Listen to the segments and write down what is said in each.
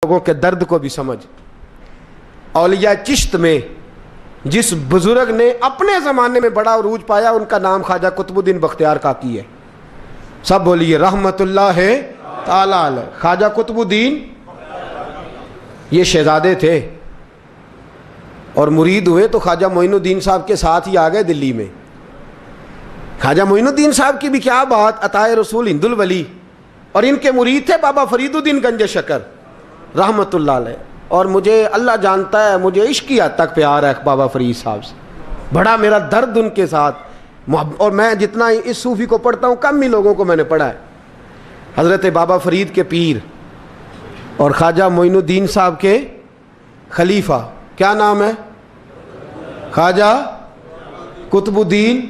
لوگوں کے درد کو بھی سمجھ. اولیاء چشت میں جس بزرگ نے اپنے زمانے میں بڑا عروج پایا ان کا نام خواجہ قطب الدین بختیار کاکی ہے. سب بولیے رحمت اللہ تعالی علیہ. خواجہ قطب الدین یہ شہزادے تھے اور مرید ہوئے تو خواجہ معین الدین صاحب کے ساتھ ہی آ گئے دلی میں. خواجہ معین الدین صاحب کی بھی کیا بات، عطائے رسول ہند الولی، اور ان کے مرید تھے بابا فرید الدین گنج شکر رحمت اللہ علیہ. اور مجھے اللہ جانتا ہے مجھے عشق کی حد تک پیار ہے بابا فرید صاحب سے، بڑا میرا درد ان کے ساتھ. اور میں جتنا اس صوفی کو پڑھتا ہوں کم ہی لوگوں کو میں نے پڑھا ہے. حضرت بابا فرید کے پیر اور خواجہ معین الدین صاحب کے خلیفہ کیا نام ہے؟ خواجہ قطب الدین.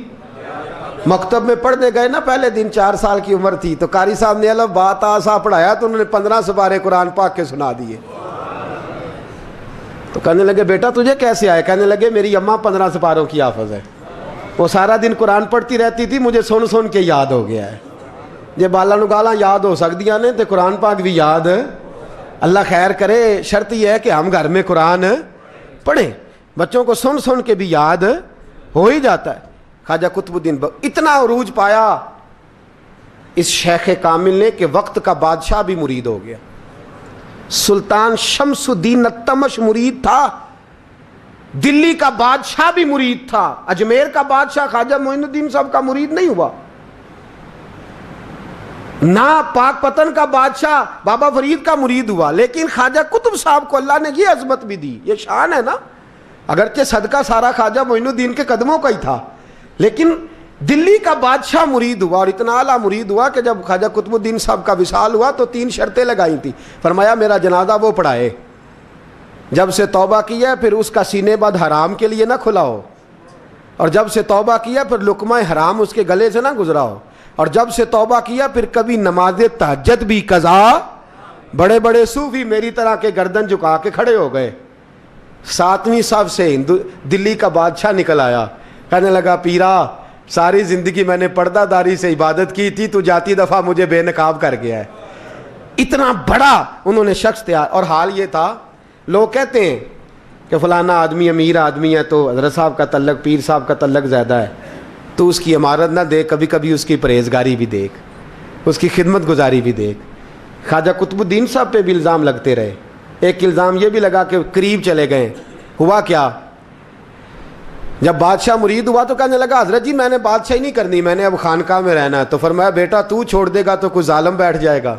مکتب میں پڑھنے گئے نا پہلے دن، 4 سال کی عمر تھی تو قاری صاحب نے الف با تا سا پڑھایا تو انہوں نے 15 سپارے قرآن پاک کے سنا دیے. تو کہنے لگے بیٹا تجھے کیسے آئے؟ کہنے لگے میری اماں 15 سپاروں کی حافظ ہے، وہ سارا دن قرآن پڑھتی رہتی تھی، مجھے سن سن کے یاد ہو گیا ہے. جے بالا نو گالاں یاد ہو سکدیاں نے تے قرآن پاک بھی یاد. اللہ خیر کرے، شرط یہ ہے کہ ہم گھر میں قرآن پڑھیں، بچوں کو سن سن کے بھی یاد ہو ہی جاتا ہے. خواجہ قطب الدین اتنا عروج پایا اس شیخ کامل نے کہ وقت کا بادشاہ بھی مرید ہو گیا. سلطان شمس الدین التمش مرید تھا، دلی کا بادشاہ بھی مرید تھا. اجمیر کا بادشاہ خواجہ معین الدین صاحب کا مرید نہیں ہوا، نہ پاک پتن کا بادشاہ بابا فرید کا مرید ہوا. لیکن خواجہ قطب صاحب کو اللہ نے یہ عظمت بھی دی، یہ شان ہے نا. اگرچہ صدقہ سارا خواجہ معین الدین کے قدموں کا ہی تھا، لیکن دلی کا بادشاہ مرید ہوا. اور اتنا اعلیٰ مرید ہوا کہ جب خواجہ قطب الدین صاحب کا وصال ہوا تو 3 شرطیں لگائی تھی. فرمایا میرا جنازہ وہ پڑھائے، جب سے توبہ کیا پھر اس کا سینے بد حرام کے لیے نہ کھلا ہو، اور جب سے توبہ کیا پھر لقمہ حرام اس کے گلے سے نہ گزرا ہو، اور جب سے توبہ کیا پھر کبھی نماز تہجد بھی قضا. بڑے بڑے صوفی میری طرح کے گردن جھکا کے کھڑے ہو گئے. 7ویں صف سے دلی کا بادشاہ نکل آیا، کہنے لگا پیرا ساری زندگی میں نے پردہ داری سے عبادت کی تھی، تو جاتی دفعہ مجھے بے نقاب کر گیا ہے. اتنا بڑا انہوں نے شخص تیار. اور حال یہ تھا، لوگ کہتے ہیں کہ فلانا آدمی امیر آدمی ہے تو حضرت صاحب کا تعلق پیر صاحب کا تعلق زیادہ ہے، تو اس کی عمارت نہ دیکھ، کبھی کبھی اس کی پرہیزگاری بھی دیکھ، اس کی خدمت گزاری بھی دیکھ. خواجہ قطب الدین صاحب پہ بھی الزام لگتے رہے. ایک الزام یہ بھی لگا کہ قریب چلے گئے. ہوا کیا، جب بادشاہ مرید ہوا تو کہنے لگا حضرت جی میں نے بادشاہی نہیں کرنی، میں نے اب خانقاہ میں رہنا ہے. تو فرمایا بیٹا تو چھوڑ دے گا تو کوئی ظالم بیٹھ جائے گا.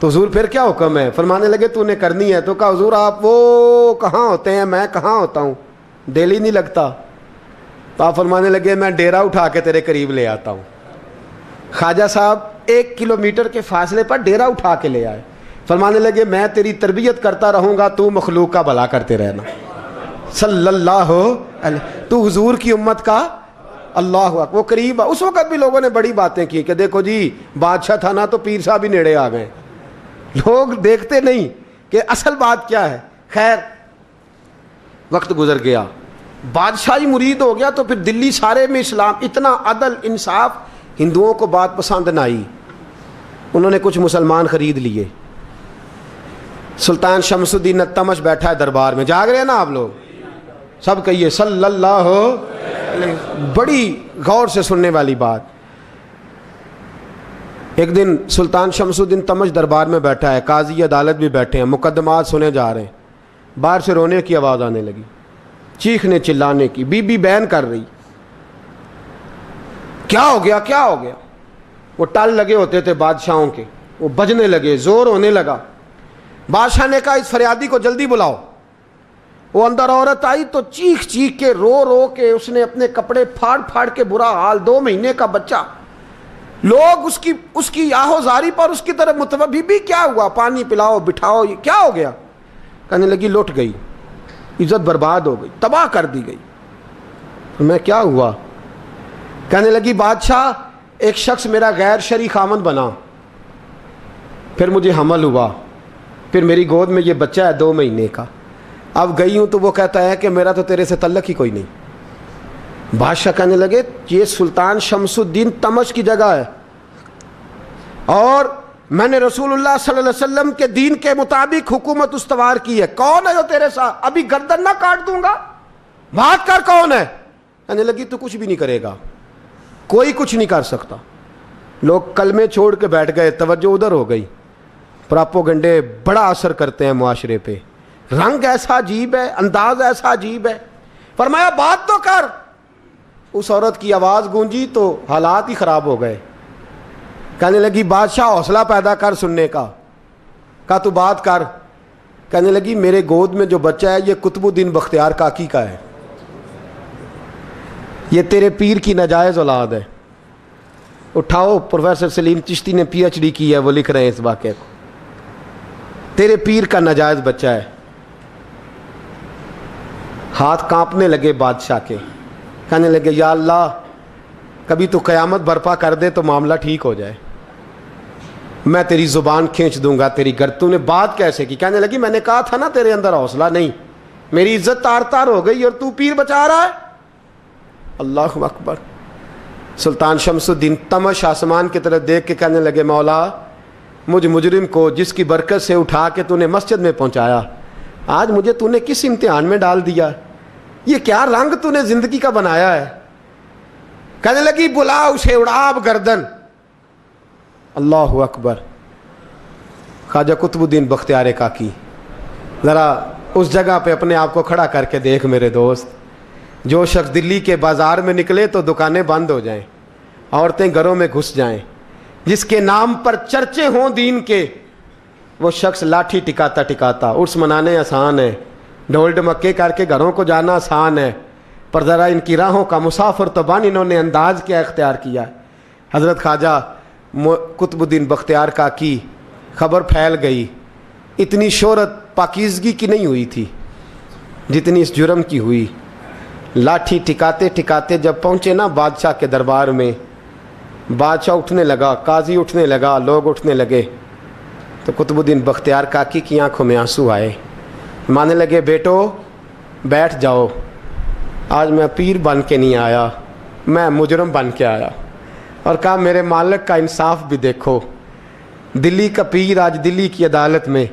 تو حضور پھر کیا حکم ہے؟ فرمانے لگے تو نے کرنی ہے. تو کہا حضور آپ وہ کہاں ہوتے ہیں، میں کہاں ہوتا ہوں، دل ہی نہیں لگتا. تو آپ فرمانے لگے میں ڈیرا اٹھا کے تیرے قریب لے آتا ہوں. خواجہ صاحب 1 کلومیٹر کے فاصلے پر ڈیرا اٹھا کے لے آئے. فرمانے لگے میں تیری تربیت کرتا رہوں گا، تو مخلوق کا بھلا کرتے رہنا. صلی اللہ علیہ، تو حضور کی امت کا اللہ اکبر. وہ قریب. اس وقت بھی لوگوں نے بڑی باتیں کی کہ دیکھو جی بادشاہ تھا نا تو پیر صاحب بھی نیڑے آ گئے. لوگ دیکھتے نہیں کہ اصل بات کیا ہے. خیر وقت گزر گیا، بادشاہی مرید ہو گیا تو پھر دلی سارے میں اسلام، اتنا عدل انصاف. ہندوؤں کو بات پسند نہ آئی، انہوں نے کچھ مسلمان خرید لیے. سلطان شمس الدین التمش بیٹھا ہے دربار میں، جاگ رہے ہیں نا آپ لوگ سب، کہیے صلی اللہ علیہ. بڑی غور سے سننے والی بات. ایک دن سلطان شمس الدین تمش دربار میں بیٹھا ہے، قاضی عدالت بھی بیٹھے ہیں، مقدمات سنے جا رہے ہیں. باہر سے رونے کی آواز آنے لگی، چیخنے چلانے کی. بی بی بیان کر رہی کیا ہو گیا کیا ہو گیا. وہ ٹال لگے ہوتے تھے بادشاہوں کے، وہ بجنے لگے، زور ہونے لگا. بادشاہ نے کہا اس فریادی کو جلدی بلاؤ. وہ اندر عورت آئی تو چیخ چیخ کے رو رو کے اس نے اپنے کپڑے پھاڑ پھاڑ کے، برا حال، 2 مہینے کا بچہ. لوگ اس کی آہو زاری پر اس کی طرف متوجہ. بی بی کیا ہوا، پانی پلاؤ بٹھاؤ، یہ کیا ہو گیا. کہنے لگی لٹ گئی، عزت برباد ہو گئی، تباہ کر دی گئی. میں کیا ہوا؟ کہنے لگی بادشاہ ایک شخص میرا غیر شرعی خامند بنا، پھر مجھے حمل ہوا، پھر میری گود میں یہ بچہ ہے 2 مہینے کا. اب گئی ہوں تو وہ کہتا ہے کہ میرا تو تیرے سے تعلق ہی کوئی نہیں. بادشاہ کہنے لگے یہ سلطان شمس الدین تمش کی جگہ ہے اور میں نے رسول اللہ صلی اللہ علیہ وسلم کے دین کے مطابق حکومت استوار کی ہے. کون ہے جو تیرے ساتھ؟ ابھی گردن نہ کاٹ دوں گا, بات کر کون ہے. کہنے لگی تو کچھ بھی نہیں کرے گا, کوئی کچھ نہیں کر سکتا. لوگ کلمے چھوڑ کے بیٹھ گئے, توجہ ادھر ہو گئی. پراپوگنڈے بڑا اثر کرتے ہیں معاشرے پہ. رنگ ایسا عجیب ہے, انداز ایسا عجیب ہے. فرمایا بات تو کر. اس عورت کی آواز گونجی تو حالات ہی خراب ہو گئے. کہنے لگی بادشاہ حوصلہ پیدا کر سننے کا. کہا تو بات کر. کہنے لگی میرے گود میں جو بچہ ہے یہ قطب الدین بختیار کاکی کا ہے, یہ تیرے پیر کی ناجائز اولاد ہے. اٹھاؤ, پروفیسر سلیم چشتی نے پی ایچ ڈی کی ہے, وہ لکھ رہے ہیں اس واقعے کو. تیرے پیر کا ناجائز بچہ ہے. ہاتھ کانپنے لگے بادشاہ کے. کہنے لگے یا اللہ کبھی تو قیامت برپا کر دے تو معاملہ ٹھیک ہو جائے, میں تیری زبان کھینچ دوں گا تیری گر. تو نے بات کیسے کی؟ کہنے لگی میں نے کہا تھا نا تیرے اندر حوصلہ نہیں, میری عزت تار تار ہو گئی اور تو پیر بچا رہا ہے. اللہ اکبر. سلطان شمس الدین تمش آسمان کی طرف دیکھ کے کہنے لگے مولا مجھ مجرم کو جس کی برکت سے اٹھا کے تو نے مسجد میں پہنچایا, آج مجھے تو نے کس امتحان میں ڈال دیا؟ یہ کیا رنگ تو نے زندگی کا بنایا ہے. کہنے لگی بلا اسے, اڑاب گردن. اللہ اکبر. خواجہ قطب الدین بختیار کاکی, ذرا اس جگہ پہ اپنے آپ کو کھڑا کر کے دیکھ میرے دوست. جو شخص دلی کے بازار میں نکلے تو دکانیں بند ہو جائیں, عورتیں گھروں میں گھس جائیں, جس کے نام پر چرچے ہوں دین کے, وہ شخص لاٹھی ٹکاتا ٹکاتا. عرس منانے آسان ہے, ڈھول ڈمکے کر کے گھروں کو جانا آسان ہے, پر ذرا ان کی راہوں کا مسافر تو بن انہوں نے انداز کیا اختیار کیا. حضرت خواجہ قطب الدین بختیار کاکی, خبر پھیل گئی. اتنی شہرت پاکیزگی کی نہیں ہوئی تھی جتنی اس جرم کی ہوئی. لاٹھی ٹکاتے ٹکاتے جب پہنچے نا بادشاہ کے دربار میں, بادشاہ اٹھنے لگا, قاضی اٹھنے لگا, لوگ اٹھنے لگے, تو قطب الدین بختیار کاکی کی آنکھوں میں آنسو آئے. مانے لگے بیٹو بیٹھ جاؤ, آج میں پیر بن کے نہیں آیا, میں مجرم بن کے آیا. اور کہا میرے مالک کا انصاف بھی دیکھو. دلی کا پیر آج دلی کی عدالت میں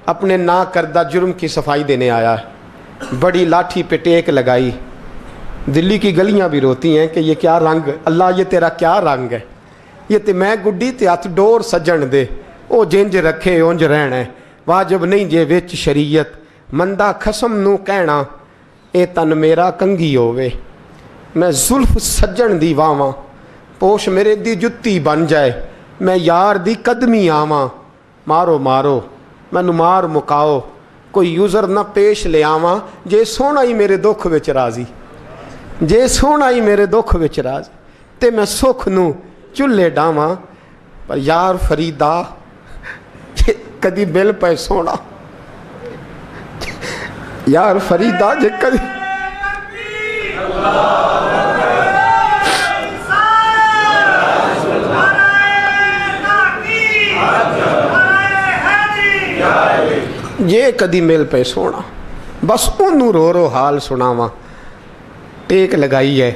اپنے نا کردہ جرم کی صفائی دینے آیا. بڑی لاٹھی پہ ٹیک لگائی. دلی کی گلیاں بھی روتی ہیں کہ یہ کیا رنگ, اللہ یہ تیرا کیا رنگ ہے. یہ تے میں گڈی تے ہاتھ ڈور سجن دے, او جنج رکھے اونج رہنا ہے, واجب نہیں جے وچ شریعت, مندہ خسم نو کہنا اے تن میرا کنگھی ہووے. میں زلف سجن دی واواں, پوش میرے دی جتی بن جائے, میں یار دی قدمی آواں. مارو مارو مینوں مار مکاؤ, کوئی یوزر نہ پیش لے آواں, جے سونا ہی میرے دکھ وچ راضی, جے سونا ہی میرے دکھ وچ راضی, تے میں سکھ نو چلے ڈاواں. پر یار فریدا کدی مل پے سونا, یار فریدا جے کدی یہ کدی مل پہ سونا, بس انہوں رو رو حال سناواں. ٹیک لگائی ہے.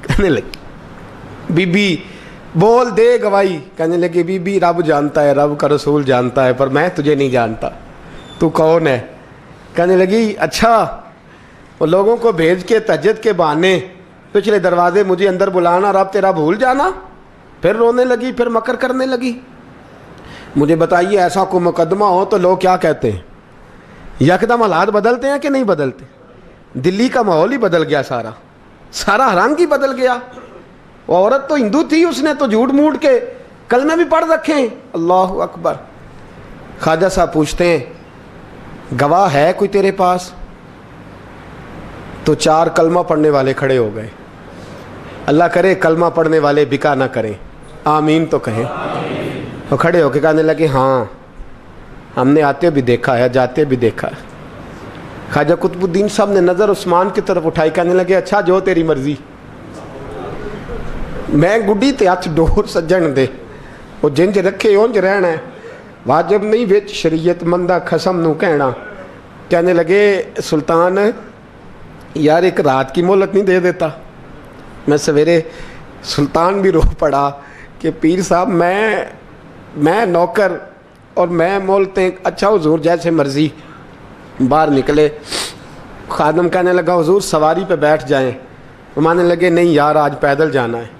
کہنے لگی بی بی بول دے گواہی. کہنے لگی بی بی رب جانتا ہے, رب کا رسول جانتا ہے, پر میں تجھے نہیں جانتا, تو کون ہے. کہنے لگی اچھا وہ لوگوں کو بھیج کے تہجد کے بہانے پچھلے دروازے مجھے اندر بلانا, رب تیرا بھول جانا. پھر رونے لگی, پھر مکر کرنے لگی. مجھے بتائیے ایسا کوئی مقدمہ ہو تو لوگ کیا کہتے ہیں؟ یکدم حالات بدلتے ہیں کہ نہیں بدلتے؟ دلی کا ماحول ہی بدل گیا, سارا رنگ ہی بدل گیا. وہ عورت تو ہندو تھی, اس نے تو جھوٹ موٹ کے کلمے بھی پڑھ رکھے ہیں. اللہ اکبر. خواجہ صاحب پوچھتے ہیں گواہ ہے کوئی تیرے پاس؟ تو 4 کلمہ پڑھنے والے کھڑے ہو گئے. اللہ کرے کلمہ پڑھنے والے بکا نہ کریں, آمین تو کہیں. وہ کھڑے ہو کے کہنے لگے ہاں ہم نے آتے بھی دیکھا ہے, جاتے بھی دیکھا ہے. خواجہ قطب الدین صاحب نے نظر عثمان کی طرف اٹھائی, کہنے لگے اچھا جو تیری مرضی, میں گڈی تے ہاتھ ڈور سجن دے, وہ جنج رکھے اونج رہنا ہے, واجب نہیں وچ شریعت, مندہ خسم نو کہنا. کہنے لگے سلطان یار ایک رات کی مہلت نہیں دے دیتا؟ میں سویرے سلطان بھی رو پڑا کہ پیر صاحب میں نوکر اور میں بولتے ہیں اچھا حضور جیسے مرضی. باہر نکلے, خادم کہنے لگا حضور سواری پہ بیٹھ جائیں. وہ ماننے لگے نہیں یار آج پیدل جانا ہے.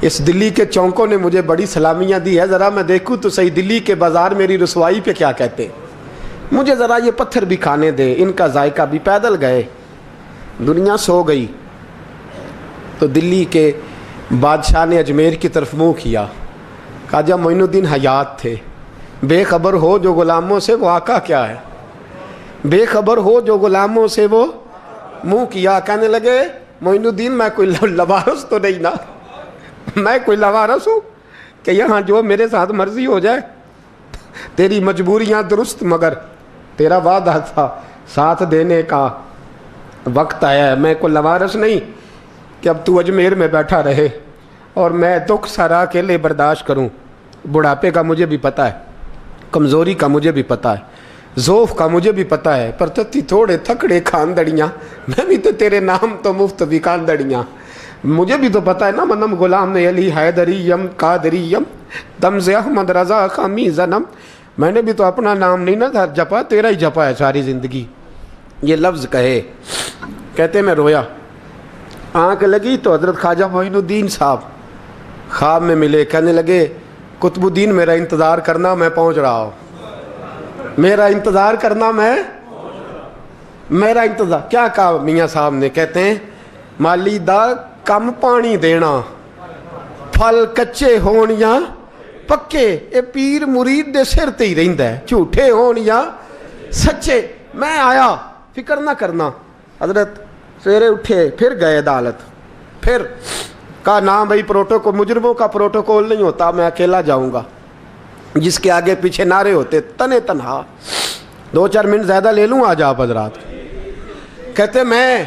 اس دلی کے چونکوں نے مجھے بڑی سلامیاں دی ہے, ذرا میں دیکھوں تو صحیح دلی کے بازار میری رسوائی پہ کیا کہتے ہیں. مجھے ذرا یہ پتھر بھی کھانے دے, ان کا ذائقہ بھی. پیدل گئے, دنیا سو گئی تو دلی کے بادشاہ نے اجمیر کی طرف منہ کیا. خواجہ معین الدین حیات تھے. بے خبر ہو جو غلاموں سے وہ آقا کیا ہے, بے خبر ہو جو غلاموں سے وہ منہ کیا. کہنے لگے معین الدین میں کوئی لوارس تو نہیں نا, میں کوئی لوارس ہوں کہ یہاں جو میرے ساتھ مرضی ہو جائے. تیری مجبوریاں درست مگر تیرا وعدہ تھا ساتھ دینے کا وقت آیا ہے. میں کوئی لوارس نہیں کہ اب تو اجمیر میں بیٹھا رہے اور میں دکھ سارا اکیلے برداشت کروں. بڑھاپے کا مجھے بھی پتہ ہے, کمزوری کا مجھے بھی پتہ ہے, ذوف کا مجھے بھی پتہ ہے, پر تتی تھوڑے تھکڑے خاندڑیاں, میں بھی تو تیرے نام تو مفت بھی خاندڑیاں. مجھے بھی تو پتہ ہے نا منم غلام نے علی حیدریم قادریم تمز احمد رضا خامی زنم. میں نے بھی تو اپنا نام نہیں نا جپا, تیرا ہی جپا ہے ساری زندگی. یہ لفظ کہے, کہتے میں رویا. آنکھ لگی تو حضرت خواجہ معین الدین صاحب خواب میں ملے. کہنے لگے قطب الدین میرا انتظار کرنا, میں پہنچ رہا ہوں. میرا انتظار کرنا, میرا انتظار. کیا کہا میاں صاحب نے؟ کہتے ہیں مالی دا کم پانی دینا, پھل کچے ہون یا پکے, اے پیر مرید دے سر تے ہی رہندا ہے, جھوٹے ہون یا سچے. میں آیا, فکر نہ کرنا. حضرت سویرے اٹھے, پھر گئے عدالت. پھر کہا نہ بھائی پروٹوکول, مجرموں کا پروٹوکول نہیں ہوتا, میں اکیلا جاؤں گا. جس کے آگے پیچھے نعرے ہوتے تنے تنہا. 2-4 منٹ زیادہ لے لوں آج آپ حضرات. کہتے میں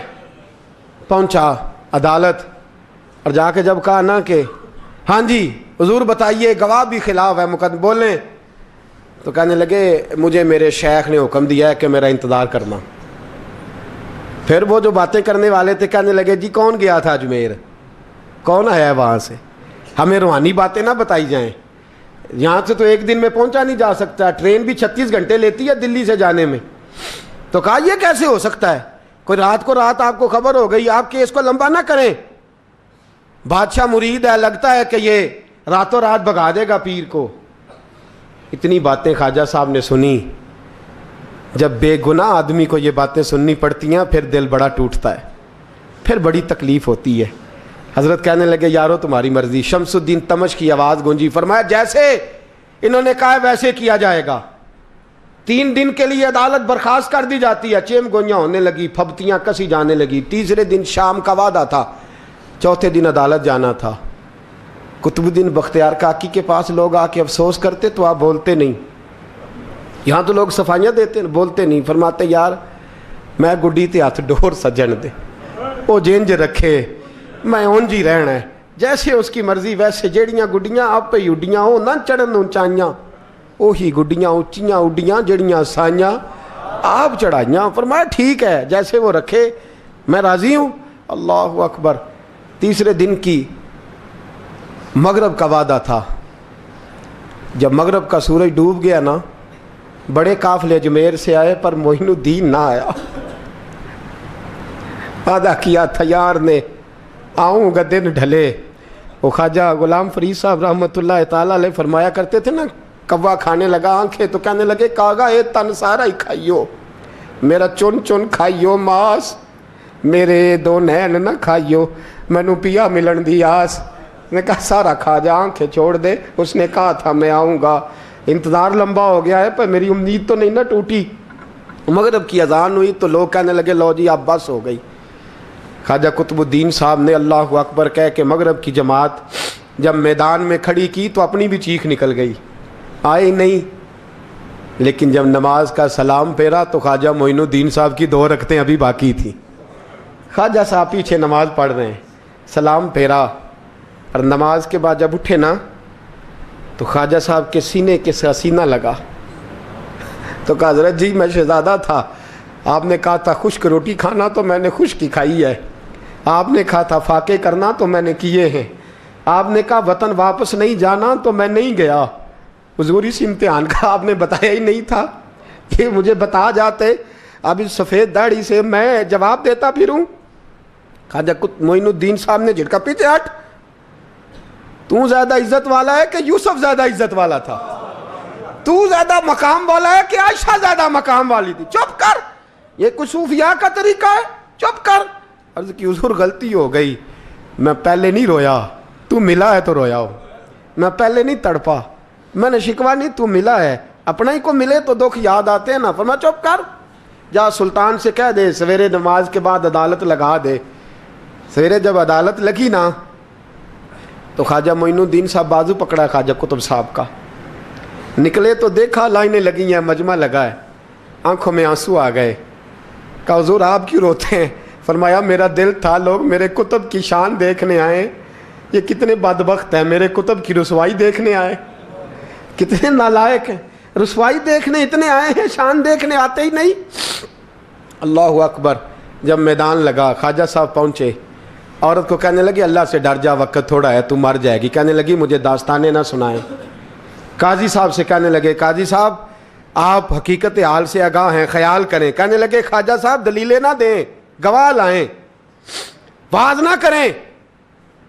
پہنچا عدالت اور جا کے جب کہا نا کہ ہاں جی حضور بتائیے, گواہ بھی خلاف ہے, مقدم بولیں, تو کہنے لگے مجھے میرے شیخ نے حکم دیا ہے کہ میرا انتظار کرنا. پھر وہ جو باتیں کرنے والے تھے کہنے لگے جی کون گیا تھا اجمیر, کون آیا ہے وہاں سے, ہمیں روحانی باتیں نہ بتائی جائیں. یہاں سے تو ایک دن میں پہنچا نہیں جا سکتا, ٹرین بھی 36 گھنٹے لیتی ہے دلی سے جانے میں. تو کہا یہ کیسے ہو سکتا ہے, کوئی رات کو رات آپ کو خبر ہو گئی, آپ کیس کو لمبا نہ کریں. بادشاہ مرید ہے, لگتا ہے کہ یہ راتوں رات بھگا دے گا پیر کو. اتنی باتیں خواجہ صاحب نے سنی. جب بے گناہ آدمی کو یہ باتیں سننی پڑتی ہیں پھر دل بڑا ٹوٹتا ہے, پھر بڑی تکلیف ہوتی ہے. حضرت کہنے لگے یارو تمہاری مرضی. شمس الدین تمش کی آواز گونجی. فرمایا جیسے انہوں نے کہا ویسے کیا جائے گا. 3 دن کے لیے عدالت برخاست کر دی جاتی ہے. چیم گوئیاں ہونے لگی, پھبتیاں کسی جانے لگی. تیسرے دن شام کا وعدہ تھا, چوتھے دن عدالت جانا تھا. قطب الدین بختیار کاکی کے پاس لوگ آ کے افسوس کرتے تو آپ بولتے نہیں. یہاں تو لوگ صفائیاں دیتے بولتے نہیں. فرماتے یار میں گڈی تے ہاتھ ڈور سجن دے, وہ جینج رکھے, میں اونج ہی رہنا ہے, جیسے اس کی مرضی ویسے. جیڑیاں گڈیاں آپ پہ اڈیاں ہو نہ چڑھن اونچائیاں, وہی گڈیاں اونچیاں اڈیاں جیڑیاں سائیاں آپ چڑھائیاں. فرمایا ٹھیک ہے جیسے وہ رکھے, میں راضی ہوں. اللہ اکبر. تیسرے دن کی مغرب کا وعدہ تھا. جب مغرب کا سورج ڈوب گیا نا, بڑے قافلے اجمیر سے آئے پر معین الدین نہ آیا. وعدہ کیا تھا یار نے, آؤں گا دن ڈھلے. وہ خواجہ غلام فرید صاحب رحمۃ اللہ تعالیٰ علیہ فرمایا کرتے تھے نا, کوا کھانے لگا آنکھیں تو کہنے لگے کاغا اے تن سارا ہی کھائیو, میرا چن چن کھائیو ماس, میرے 2 نین نہ کھائیو, مینو پیا ملن دی آس. نے کہا سارا کھا جا, آنکھیں چھوڑ دے. اس نے کہا تھا میں آؤں گا, انتظار لمبا ہو گیا ہے پر میری امید تو نہیں نہ ٹوٹی. مغرب کی اذان ہوئی تو لوگ کہنے لگے لو جی اب بس ہو گئی. خواجہ قطب الدین صاحب نے اللہ اکبر کہہ کے مغرب کی جماعت جب میدان میں کھڑی کی تو اپنی بھی چیخ نکل گئی, آئے نہیں. لیکن جب نماز کا سلام پھیرا تو خواجہ معین الدین صاحب کی 2 رکعتیں ابھی باقی تھیں. خواجہ صاحب پیچھے نماز پڑھ رہے ہیں, سلام پھیرا اور نماز کے بعد جب اٹھے نا تو خواجہ صاحب کے سینے کے سینہ لگا. تو کہا حضرت جی میں شہزادہ تھا, آپ نے کہا تھا خشک روٹی کھانا تو میں نے خشک کی کھائی ہے, آپ نے کہا تھا فاقے کرنا تو میں نے کیے ہیں, آپ نے کہا وطن واپس نہیں جانا تو میں نہیں گیا. حضور اس امتحان کا آپ نے بتایا ہی نہیں تھا. کہ مجھے بتا جاتے اب اس سفید داڑھی سے میں جواب دیتا پھروں. خواجہ معین الدین صاحب نے جھٹکا, پیچھے ہٹ, تو زیادہ عزت والا ہے کہ یوسف زیادہ عزت والا تھا؟ تو زیادہ مقام والا ہے کہ عائشہ زیادہ مقام والی تھی؟ چپ کر, یہ کچھ صوفیاء کا طریقہ ہے, چپ کر. عرض کی حضور غلطی ہو گئی, میں پہلے نہیں رویا, تو ملا ہے تو رویا ہو. میں پہلے نہیں تڑپا, میں نے شکوا نہیں, تو ملا ہے. اپنا ہی کو ملے تو دکھ یاد آتے ہیں نا. فرمایا چپ کر, جا سلطان سے کہہ دے سویرے نماز کے بعد عدالت لگا دے. سویرے جب عدالت لگی نا تو خواجہ معین الدین صاحب بازو پکڑا خواجہ قطب صاحب کا, نکلے تو دیکھا لائنیں لگی ہیں, مجمع لگا ہے, آنکھوں میں آنسو آ گئے. کہا حضور آپ کیوں روتے ہیں؟ فرمایا میرا دل تھا لوگ میرے کتب کی شان دیکھنے آئے, یہ کتنے بدبخت ہیں, میرے کتب کی رسوائی دیکھنے آئے. کتنے نالائق ہیں, رسوائی دیکھنے اتنے آئے ہیں, شان دیکھنے آتے ہی نہیں. اللہ اکبر. جب میدان لگا خواجہ صاحب پہنچے, عورت کو کہنے لگی اللہ سے ڈر جا, وقت تھوڑا ہے, تو مر جائے گی. کہنے لگی مجھے داستانیں نہ سنائیں. قاضی صاحب سے کہنے لگے قاضی صاحب آپ حقیقت حال سے آگاہ ہیں, خیال کریں. کہنے لگے خواجہ صاحب دلیلیں نہ دیں, گواہ لائیں, واز نہ کریں.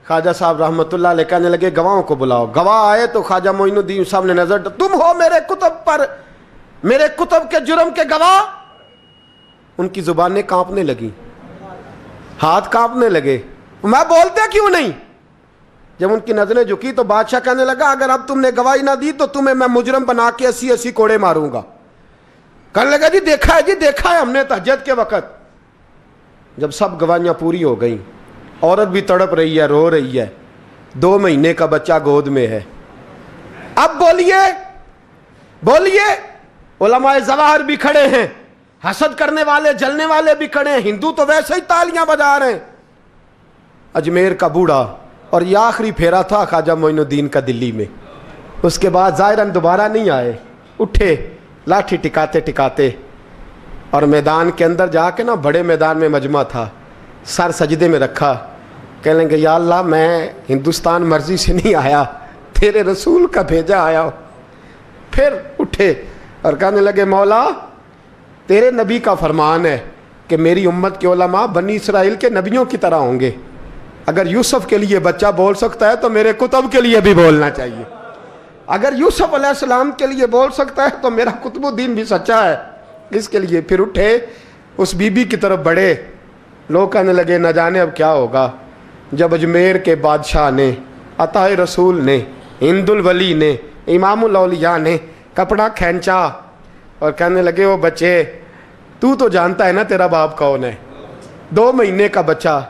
خواجہ صاحب رحمۃ اللہ علیہ کہنے لگے گواہوں کو بلاؤ. گواہ آئے تو خواجہ معین الدین صاحب نے نظر, تم ہو میرے کتب پر, میرے کتب کے جرم کے گواہ. ان کی زبانیں کانپنے لگیں, ہاتھ کانپنے لگے. میں بولتے کیوں نہیں؟ جب ان کی نظریں جھکی تو بادشاہ کہنے لگا اگر اب تم نے گواہی نہ دی تو تمہیں میں مجرم بنا کے 80 کوڑے ماروں گا. کہنے لگا جی دیکھا ہے ہم نے تہجد کے وقت. جب سب گواہیاں پوری ہو گئیں, عورت بھی تڑپ رہی ہے, رو رہی ہے, 2 مہینے کا بچہ گود میں ہے. اب بولیے علماء ظواہر بھی کھڑے ہیں, حسد کرنے والے جلنے والے بھی کھڑے ہیں, ہندو تو ویسے ہی تالیاں بجا رہے ہیں. اجمیر کا بوڑھا, اور یہ آخری پھیرا تھا خواجہ معین الدین کا دلی میں. اس کے بعد ظاہراً دوبارہ نہیں آئے. اٹھے لاٹھی ٹکاتے ٹکاتے اور میدان کے اندر جا کے نا, بڑے میدان میں مجمع تھا, سر سجدے میں رکھا. کہنے لگے یا اللہ میں ہندوستان مرضی سے نہیں آیا, تیرے رسول کا بھیجا آیا ہوں. پھر اٹھے اور کہنے لگے مولا تیرے نبی کا فرمان ہے کہ میری امت کے علماء بنی اسرائیل کے نبیوں کی طرح ہوں گے. اگر یوسف کے لیے بچہ بول سکتا ہے تو میرے کتب کے لیے بھی بولنا چاہیے. اگر یوسف علیہ السلام کے لیے بول سکتا ہے تو میرا قطب الدین بھی سچا ہے, اس کے لیے. پھر اٹھے اس بی بی کی طرف بڑھے. لوگ کہنے لگے نہ جانے اب کیا ہوگا. جب اجمیر کے بادشاہ نے, عطا رسول نے, ہند الولی نے, امام الاولیاء نے کپڑا کھینچا اور کہنے لگے وہ بچے تو جانتا ہے نا تیرا باپ کون ہے, 2 مہینے کا بچہ.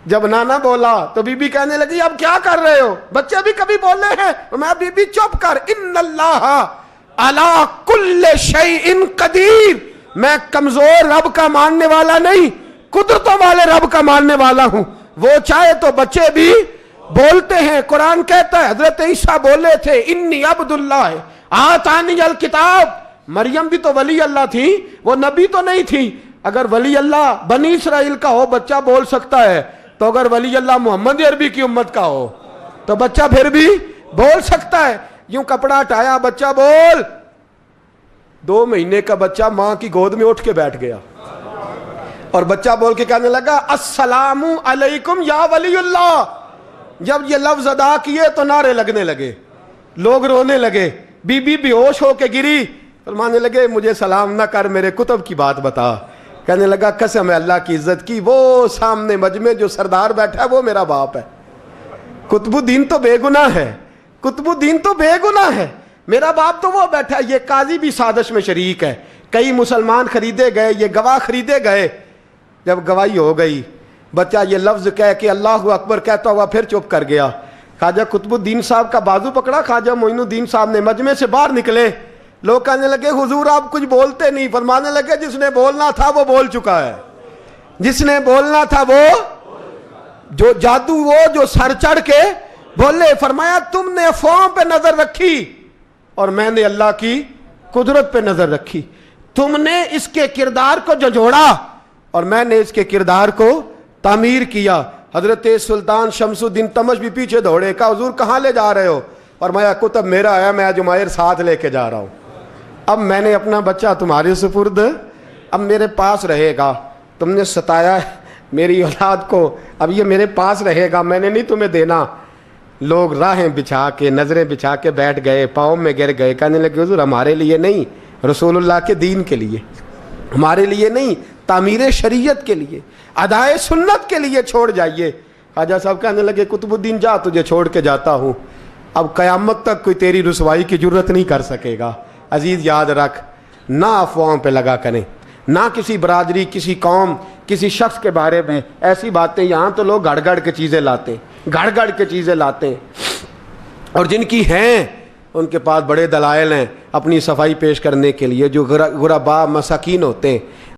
جب نانا بولا تو بی بی کہنے لگی اب کیا کر رہے ہو, بچے بھی کبھی بولے ہیں. میں بی بی چپ کر, ان اللہ علی کل شیء قدیر, میں کمزور رب کا ماننے والا نہیں, قدرتوں والے رب کا ماننے والا ہوں. وہ چاہے تو بچے بھی بولتے ہیں. قرآن کہتا ہے حضرت عیسیٰ بولے تھے انی عبداللہ آتانی الکتاب. مریم بھی تو ولی اللہ تھی, وہ نبی تو نہیں تھی. اگر ولی اللہ بنی اسرائیل کا ہو بچہ بول سکتا ہے, تو اگر ولی اللہ محمد عربی کی امت کا ہو تو بچہ پھر بھی بول سکتا ہے. یوں کپڑا ہٹایا, بچہ بول. 2 مہینے کا بچہ ماں کی گود میں اٹھ کے بیٹھ گیا اور بچہ بول کے کہنے لگا السلام علیکم یا ولی اللہ. جب یہ لفظ ادا کیے تو نعرے لگنے لگے, لوگ رونے لگے. بی بی بے ہوش ہو کے گری. فرمانے لگے مجھے سلام نہ کر, میرے کتب کی بات بتا. کہنے لگا قسم ہے اللہ کی عزت کی, وہ سامنے مجمع جو سردار بیٹھا ہے وہ میرا باپ ہے. قطب الدین تو بے گناہ ہے, قطب الدین تو بے گناہ ہے, میرا باپ تو وہ بیٹھا ہے. یہ قاضی بھی سازش میں شریک ہے. کئی مسلمان خریدے گئے, یہ گواہ خریدے گئے. جب گواہی ہو گئی, بچہ یہ لفظ کہہ کے اللہ اکبر کہتا ہوا پھر چپ کر گیا. خواجہ قطب الدین صاحب کا بازو پکڑا, خواجہ معین الدین صاحب نے مجمع سے باہر نکلے. لوگ کہنے لگے حضور آپ کچھ بولتے نہیں. فرمانے لگے جس نے بولنا تھا وہ بول چکا ہے, جس نے بولنا تھا وہ جو جادو, وہ جو سر چڑھ کے بولے. فرمایا تم نے افواہوں پہ نظر رکھی اور میں نے اللہ کی قدرت پہ نظر رکھی. تم نے اس کے کردار کو جھنجھوڑا اور میں نے اس کے کردار کو تعمیر کیا. حضرت سلطان شمس الدین تمش بھی پیچھے دوڑے، کہا حضور کہاں لے جا رہے ہو؟ فرمایا کتب میرا ہے، میں جمائر ساتھ لے کے جا رہا ہوں، اب میں نے اپنا بچہ تمہارے سپرد اب میرے پاس رہے گا، تم نے ستایا میری اولاد کو، اب یہ میرے پاس رہے گا، میں نے نہیں تمہیں دینا۔ لوگ راہیں بچھا کے نظریں بچھا کے بیٹھ گئے، پاؤں میں گر گئے، کہنے لگے حضور ہمارے لیے نہیں، رسول اللہ کے دین کے لیے، ہمارے لیے نہیں، تعمیر شریعت کے لیے، ادائے سنت کے لیے چھوڑ جائیے۔ خواجہ صاحب کہنے لگے قطب الدین جا، تجھے چھوڑ کے جاتا ہوں، اب قیامت تک کوئی تیری رسوائی کی جرت نہیں کر سکے گا۔ عزیز یاد رکھ، نہ افواہوں پہ لگا کریں، نہ کسی برادری، کسی قوم، کسی شخص کے بارے میں ایسی باتیں، یہاں تو لوگ گھڑ گھڑ کے چیزیں لاتے ہیں، گھڑ گھڑ کے چیزیں لاتے ہیں، اور جن کی ہیں ان کے پاس بڑے دلائل ہیں اپنی صفائی پیش کرنے کے لیے، جو غربا مساکین ہوتے ہیں